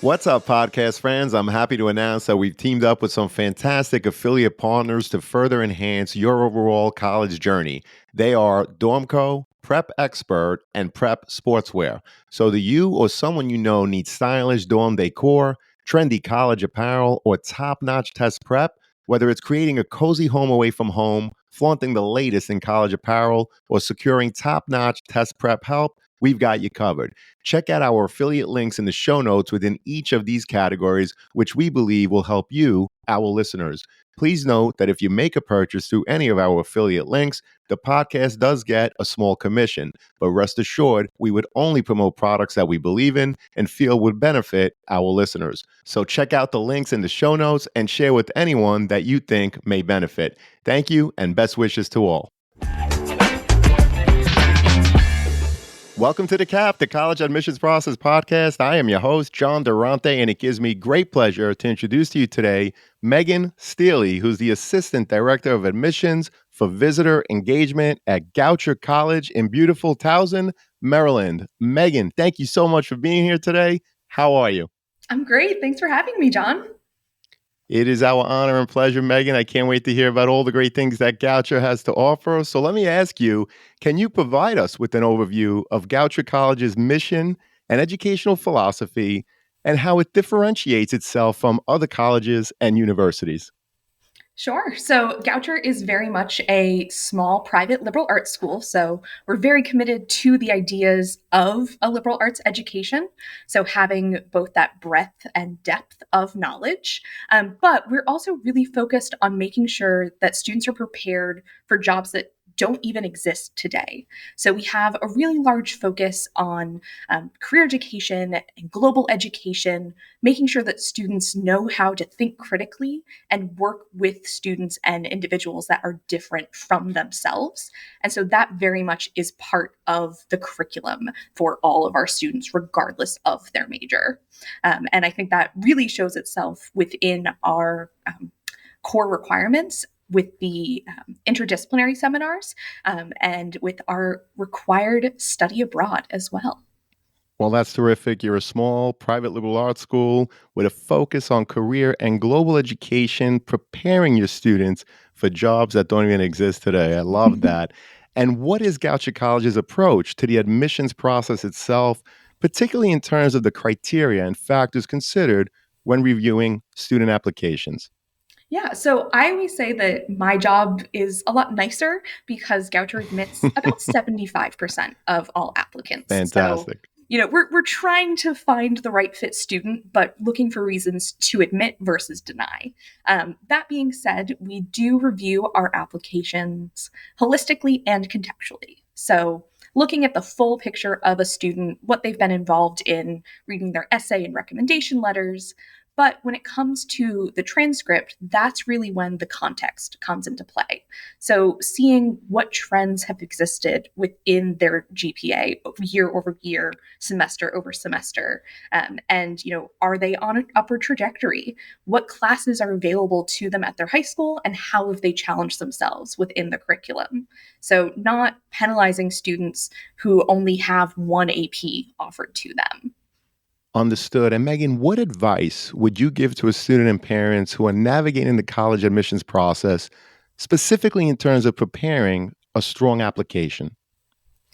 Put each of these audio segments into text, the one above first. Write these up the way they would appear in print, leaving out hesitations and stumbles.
What's up, podcast friends? I'm happy to announce that we've teamed up with some fantastic affiliate partners to further enhance your overall college journey. They are Dormco, Prep Expert, and Prep Sportswear. So that you or someone you know needs stylish dorm decor, trendy college apparel, or top-notch test prep, whether it's creating a cozy home away from home, flaunting the latest in college apparel, or securing top-notch test prep help, we've got you covered. Check out our affiliate links in the show notes within each of these categories, which we believe will help you, our listeners. Please note that if you make a purchase through any of our affiliate links, the podcast does get a small commission. But rest assured, we would only promote products that we believe in and feel would benefit our listeners. So check out the links in the show notes and share with anyone that you think may benefit. Thank you and best wishes to all. Welcome to The CAP, the College Admissions Process Podcast. I am your host, John Durante, and it gives me great pleasure to introduce to you today Megan Steely, who's the Assistant Director of Admissions for Visitor Engagement at Goucher College in beautiful Towson, Maryland. Megan, thank you so much for being here today. How are you? I'm great. Thanks for having me, John. It is our honor and pleasure, Megan. I can't wait to hear about all the great things that Goucher has to offer. So let me ask you, can you provide us with an overview of Goucher College's mission and educational philosophy and how it differentiates itself from other colleges and universities? Sure. So Goucher is very much a small private liberal arts school. So we're very committed to the ideas of a liberal arts education. So having both that breadth and depth of knowledge. But we're also really focused on making sure that students are prepared for jobs that don't even exist today. So we have a really large focus on career education and global education, making sure that students know how to think critically and work with students and individuals that are different from themselves. And so that very much is part of the curriculum for all of our students, regardless of their major. And I think that really shows itself within our core requirements with the interdisciplinary seminars and with our required study abroad as well. Well, that's terrific. You're a small private liberal arts school with a focus on career and global education, preparing your students for jobs that don't even exist today. I love that. And what is Goucher College's approach to the admissions process itself, particularly in terms of the criteria and factors considered when reviewing student applications? Yeah, so I always say that my job is a lot nicer because Goucher admits about 75% of all applicants. So, Fantastic. we're trying to find the right fit student, but looking for reasons to admit versus deny. That being said, we do review our applications holistically and contextually. So, looking at the full picture of a student, what they've been involved in, reading their essay and recommendation letters. But when it comes to the transcript, that's really when the context comes into play. So seeing what trends have existed within their GPA year over year, semester over semester, and are they on an upward trajectory? What classes are available to them at their high school, and how have they challenged themselves within the curriculum? So not penalizing students who only have one AP offered to them. Understood. And Megan, what advice would you give to a student and parents who are navigating the college admissions process, specifically in terms of preparing a strong application?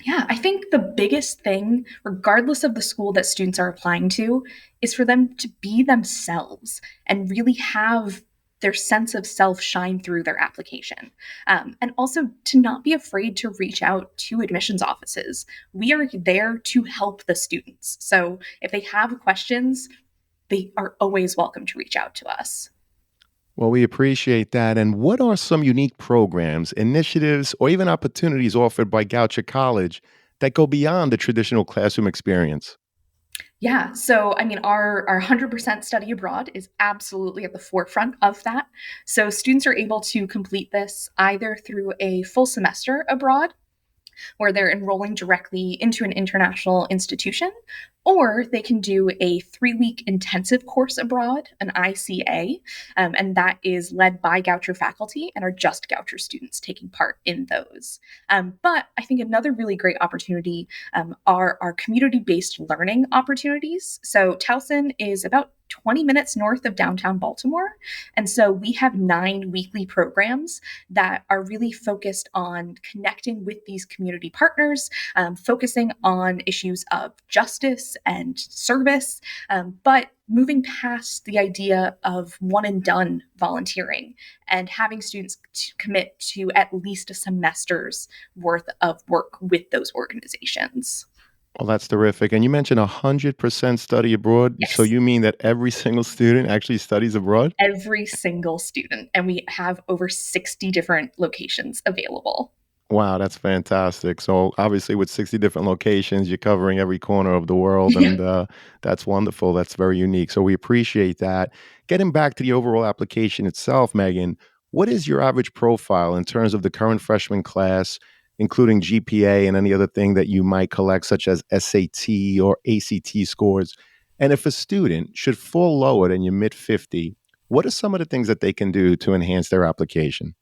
Yeah, I think the biggest thing, regardless of the school that students are applying to, is for them to be themselves and really have their sense of self shine through their application. And also to not be afraid to reach out to admissions offices. We are there to help the students. So if they have questions, they are always welcome to reach out to us. Well, we appreciate that. And what are some unique programs, initiatives, or even opportunities offered by Goucher College that go beyond the traditional classroom experience? Yeah, so I mean, our 100% study abroad is absolutely at the forefront of that. So students are able to complete this either through a full semester abroad, where they're enrolling directly into an international institution, Or they can do a 3 week intensive course abroad, an ICA, and that is led by Goucher faculty and are just Goucher students taking part in those. But I think another really great opportunity are our community based learning opportunities. So Towson is about 20 minutes north of downtown Baltimore. And so we have 9 weekly programs that are really focused on connecting with these community partners, focusing on issues of justice and service, but moving past the idea of one and done volunteering and having students commit to at least a semester's worth of work with those organizations. Well, that's terrific. And you mentioned 100% study abroad. So Yes, you mean that every single student actually studies abroad? every single student. And we have over 60 different locations available. Wow, that's fantastic. So obviously, with 60 different locations, you're covering every corner of the world, Yeah. and that's wonderful. That's very unique. So we appreciate that. Getting back to the overall application itself, Megan, what is your average profile in terms of the current freshman class, including GPA and any other thing that you might collect, such as SAT or ACT scores? And if a student should fall lower than your mid 50, what are some of the things that they can do to enhance their application?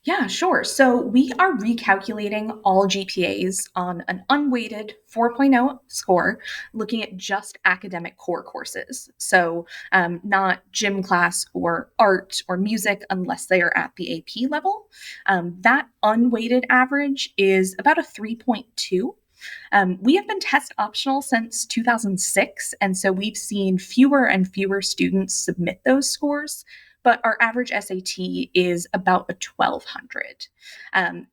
Yeah, sure. So we are recalculating all GPAs on an unweighted 4.0 score, looking at just academic core courses. So not gym class or art or music unless they are at the AP level. That unweighted average is about a 3.2. We have been test optional since 2006, and so we've seen fewer and fewer students submit those scores. But our average SAT is about a 1200.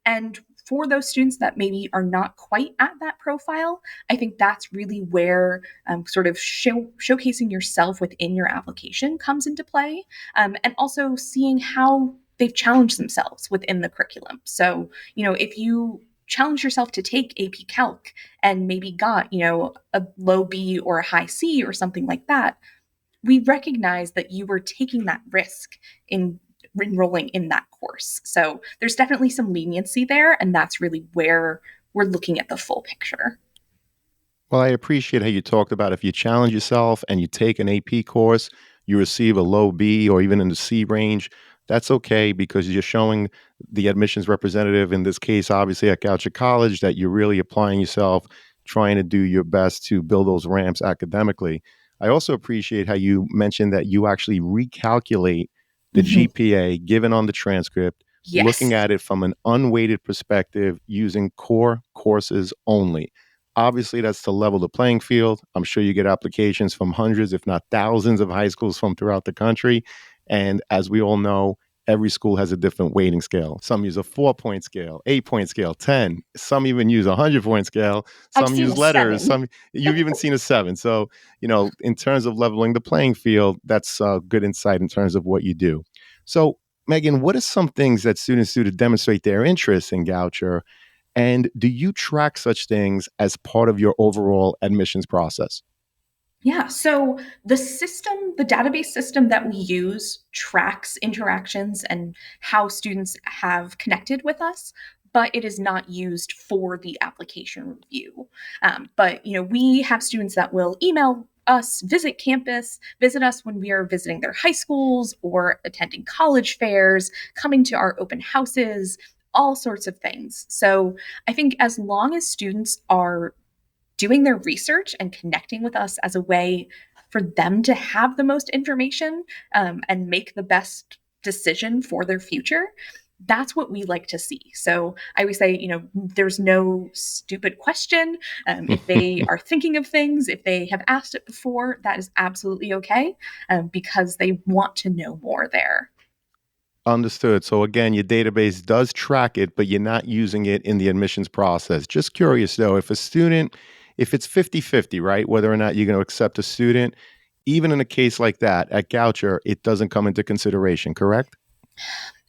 And for those students that maybe are not quite at that profile, I think that's really where sort of showcasing yourself within your application comes into play, and also seeing how they've challenged themselves within the curriculum. So, if you challenge yourself to take AP Calc and maybe got, a low B or a high C or something like that, we recognize that you were taking that risk in enrolling in that course. So there's definitely some leniency there, and that's really where we're looking at the full picture. Well, I appreciate how you talked about if you challenge yourself and you take an AP course, you receive a low B or even in the C range. That's okay because you're showing the admissions representative, in this case, obviously at Goucher College, that you're really applying yourself, trying to do your best to build those ramps academically. I also appreciate how you mentioned that you actually recalculate the Mhm. GPA given on the transcript, looking Yes. at it from an unweighted perspective using core courses only. Obviously, that's to level the playing field. I'm sure you get applications from hundreds, if not thousands, of high schools from throughout the country. And as we all know, every school has a different weighting scale. Some use a 4 point scale, 8 point scale, 10. Some even use a 100 point scale. I've Some seen a use letters. 7. Some you've even seen a 7. So, in terms of leveling the playing field, that's good insight in terms of what you do. So, Megan, what are some things that students do to demonstrate their interest in Goucher, and do you track such things as part of your overall admissions process? Yeah, so the database system that we use tracks interactions and how students have connected with us, but it is not used for the application review. But we have students that will email us, visit campus, visit us when we are visiting their high schools or attending college fairs, coming to our open houses, all sorts of things. So I think as long as students are doing their research and connecting with us as a way for them to have the most information, and make the best decision for their future. That's what we like to see. So I always say, there's no stupid question. If they are thinking of things, if they have asked it before, that is absolutely okay, because they want to know more there. Understood. So again, your database does track it, but you're not using it in the admissions process. Just curious though, if it's 50-50, right, whether or not you're going to accept a student, even in a case like that at Goucher, it doesn't come into consideration, correct?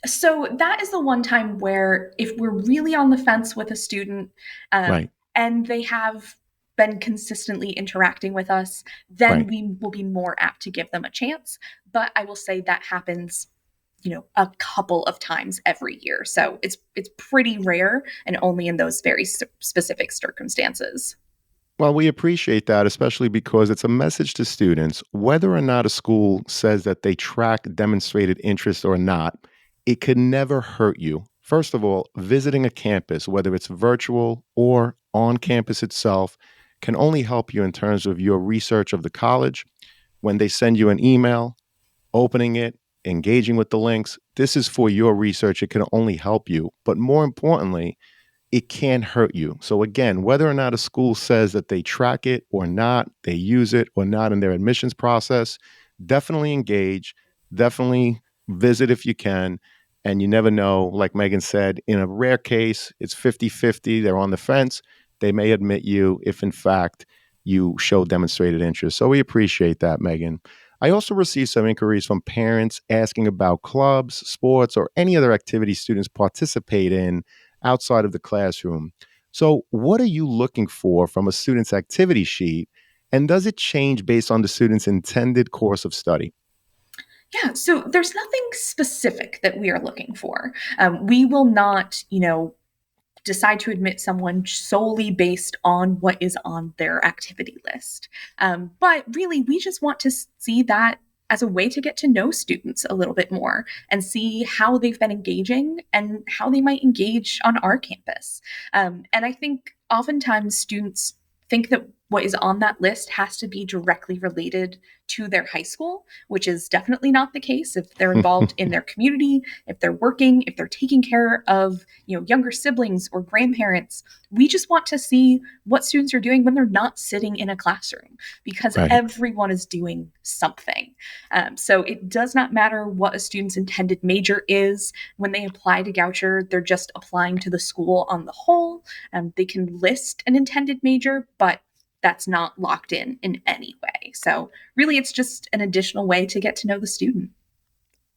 So that is the one time where if we're really on the fence with a student, Right, and they have been consistently interacting with us, then right. we will be more apt to give them a chance. But I will say that happens, a couple of times every year. So it's pretty rare and only in those very specific circumstances. Well, we appreciate that, especially because it's a message to students. Whether or not a school says that they track demonstrated interest or not, it could never hurt you. First of all, visiting a campus, whether it's virtual or on campus itself, can only help you in terms of your research of the college. When they send you an email, opening it, engaging with the links, this is for your research. It can only help you. But more importantly, it can hurt you. So again, whether or not a school says that they track it or not, they use it or not in their admissions process, definitely engage, definitely visit if you can. And you never know, like Megan said, in a rare case, it's 50-50. They're on the fence. They may admit you if, in fact, you show demonstrated interest. So we appreciate that, Megan. I also received some inquiries from parents asking about clubs, sports, or any other activities students participate in outside of the classroom. So, what are you looking for from a student's activity sheet? And does it change based on the student's intended course of study? Yeah, so there's nothing specific that we are looking for. We will not, decide to admit someone solely based on what is on their activity list. But really, we just want to see that as a way to get to know students a little bit more and see how they've been engaging and how they might engage on our campus. And I think oftentimes students think that what is on that list has to be directly related to their high school, which is definitely not the case. If they're involved in their community, if they're working, if they're taking care of, younger siblings or grandparents, we just want to see what students are doing when they're not sitting in a classroom, because Right. everyone is doing something. So it does not matter what a student's intended major is. When they apply to Goucher, they're just applying to the school on the whole. They can list an intended major, but that's not locked in any way. So really, it's just an additional way to get to know the student.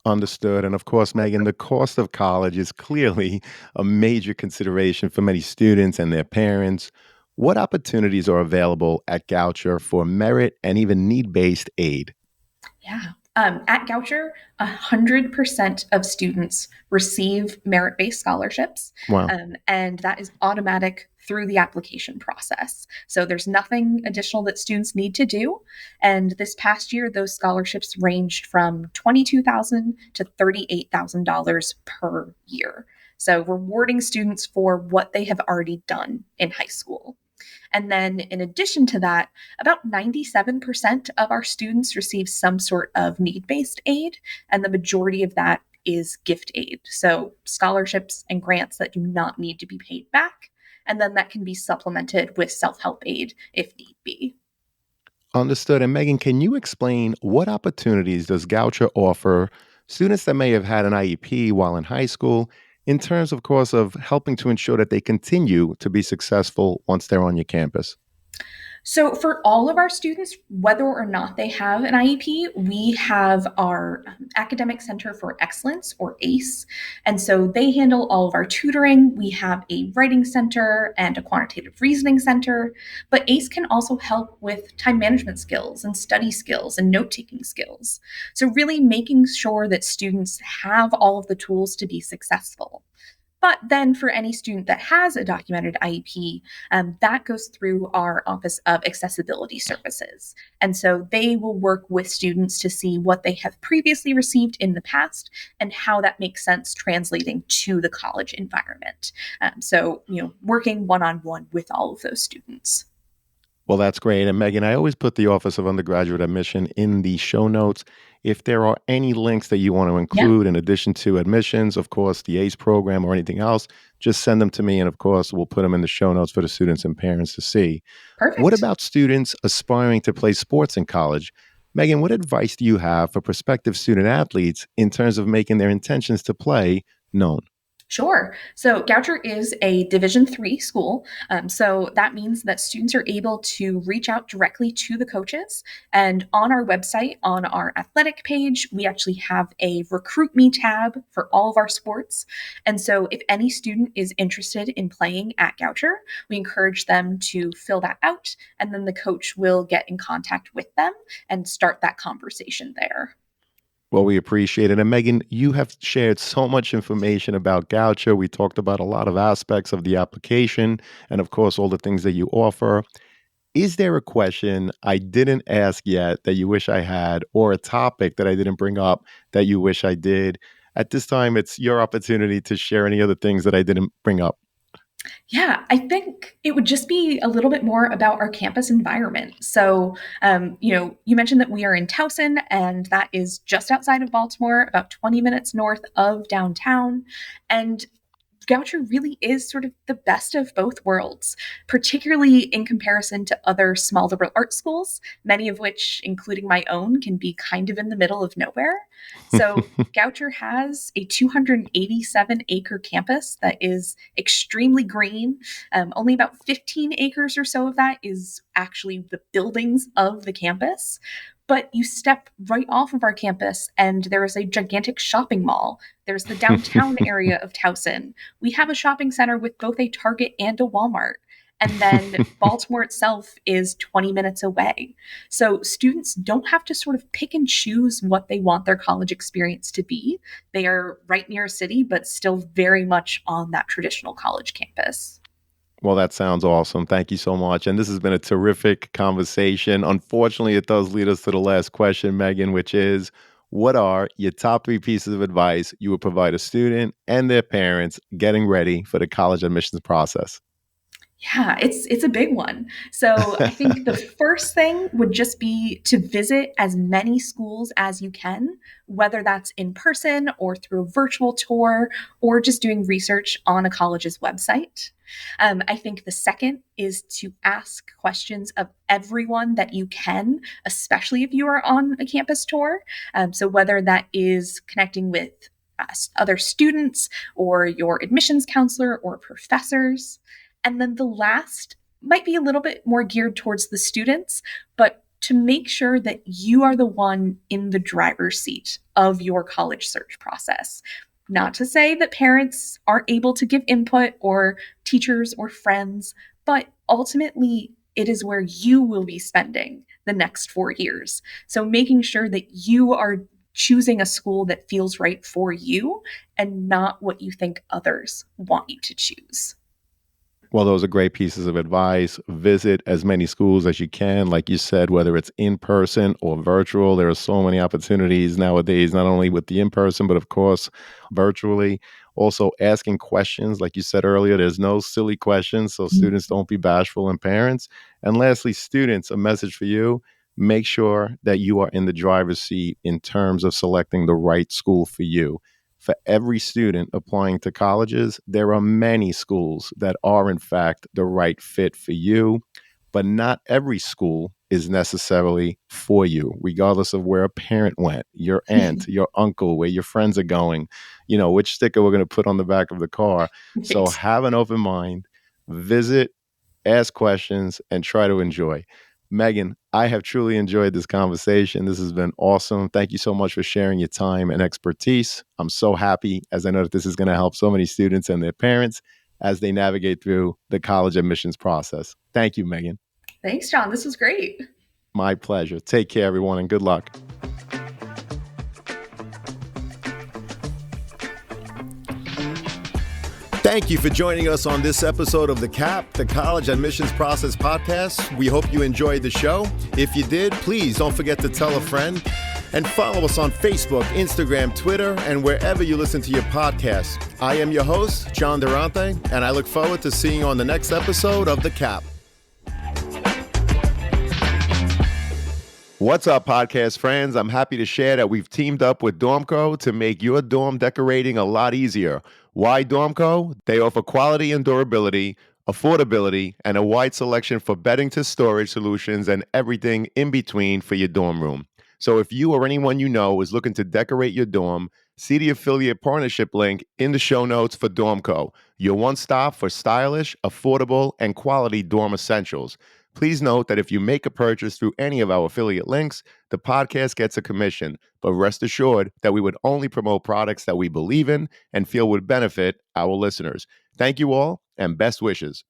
Understood. And of course, Megan, the cost of college is clearly a major consideration for many students and their parents. What opportunities are available at Goucher for merit and even need based aid? Yeah. At Goucher, 100% of students receive merit based scholarships, Wow. and that is automatic through the application process. So there's nothing additional that students need to do. And this past year, those scholarships ranged from $22,000 to $38,000 per year. So rewarding students for what they have already done in high school. And then, in addition to that, about 97% of our students receive some sort of need based aid, and the majority of that is gift aid. So, scholarships and grants that do not need to be paid back. And then that can be supplemented with self help aid if need be. Understood. And Megan, can you explain what opportunities does Goucher offer students that may have had an IEP while in high school in terms, of course, of helping to ensure that they continue to be successful once they're on your campus? So, for all of our students, whether or not they have an IEP, we have our Academic Center for Excellence, or ACE. And so they handle all of our tutoring. We have a writing center and a quantitative reasoning center. But ACE can also help with time management skills and study skills and note taking skills. So, really making sure that students have all of the tools to be successful. But then for any student that has a documented IEP, that goes through our Office of Accessibility Services. And so they will work with students to see what they have previously received in the past and how that makes sense translating to the college environment. So, working one on one with all of those students. Well, that's great. And Megan, I always put the Office of Undergraduate Admission in the show notes. If there are any links that you want to Yeah, include in addition to admissions, of course, the ACE program or anything else, just send them to me. And of course, we'll put them in the show notes for the students and parents to see. What perfect. about students aspiring to play sports in college? Megan, what advice do you have for prospective student athletes in terms of making their intentions to play known? Sure. So Goucher is a Division III school. So that means that students are able to reach out directly to the coaches. And on our website, on our athletic page, we actually have a Recruit Me tab for all of our sports. And so if any student is interested in playing at Goucher, we encourage them to fill that out. And then the coach will get in contact with them and start that conversation there. Well, we appreciate it. And Megan, you have shared so much information about Goucher. We talked about a lot of aspects of the application and, of course, all the things that you offer. Is there a question I didn't ask yet that you wish I had, or a topic that I didn't bring up that you wish I did? At this time, it's your opportunity to share any other things that I didn't bring up. Yeah, I think it would just be a little bit more about our campus environment. So, you mentioned that we are in Towson, and that is just outside of Baltimore, about 20 minutes north of downtown. And Goucher really is sort of the best of both worlds, particularly in comparison to other small liberal arts schools, many of which, including my own, can be kind of in the middle of nowhere. So, Goucher has a 287-acre campus that is extremely green. Only about 15 acres or so of that is actually the buildings of the campus. But you step right off of our campus, and there is a gigantic shopping mall. There's the downtown area of Towson. We have a shopping center with both a Target and a Walmart. And then Baltimore itself is 20 minutes away. So students don't have to sort of pick and choose what they want their college experience to be. They are right near a city, but still very much on that traditional college campus. Well, that sounds awesome. Thank you so much. And this has been a terrific conversation. Unfortunately, it does lead us to the last question, Megan, which is, what are your top three pieces of advice you would provide a student and their parents getting ready for the college admissions process? Yeah, it's a big one. So I think the first thing would just be to visit as many schools as you can, whether that's in person or through a virtual tour or just doing research on a college's website. I think the second is to ask questions of everyone that you can, especially if you are on a campus tour. So whether that is connecting with other students or your admissions counselor or professors. And then the last might be a little bit more geared towards the students, but to make sure that you are the one in the driver's seat of your college search process. Not to say that parents aren't able to give input or teachers or friends, but ultimately it is where you will be spending the next 4 years. So making sure that you are choosing a school that feels right for you and not what you think others want you to choose. Well, those are great pieces of advice. Visit as many schools as you can. Like you said, whether it's in person or virtual, there are so many opportunities nowadays, not only with the in person, but of course, virtually. Also, asking questions. Like you said earlier, there's no silly questions, so students don't be bashful, and parents. And lastly, students, a message for you: make sure that you are in the driver's seat in terms of selecting the right school for you. For every student applying to colleges, there are many schools that are, in fact, the right fit for you, but not every school is necessarily for you, regardless of where a parent went, your aunt, your uncle, where your friends are going, which sticker we're going to put on the back of the car. So Right. have an open mind, visit, ask questions, and try to enjoy. Megan, I have truly enjoyed this conversation. This has been awesome. Thank you so much for sharing your time and expertise. I'm so happy, as I know that this is going to help so many students and their parents as they navigate through the college admissions process. Thank you, Megan. Thanks, John. This was great. My pleasure. Take care, everyone, and good luck. Thank you for joining us on this episode of the CAP, the College Admissions Process Podcast. We hope you enjoyed the show. If you did, please don't forget to tell a friend and follow us on Facebook, Instagram, Twitter, and wherever you listen to your podcasts. I am your host, John Durante, and I look forward to seeing you on the next episode of the CAP. What's up, podcast friends? I'm happy to share that we've teamed up with Dormco to make your dorm decorating a lot easier. Why Dormco? They offer quality and durability, affordability, and a wide selection for bedding to storage solutions and everything in between for your dorm room. So if you or anyone you know is looking to decorate your dorm, see the affiliate partnership link in the show notes for Dormco, your one stop for stylish, affordable, and quality dorm essentials. Please note that if you make a purchase through any of our affiliate links, the podcast gets a commission, but rest assured that we would only promote products that we believe in and feel would benefit our listeners. Thank you all, and best wishes.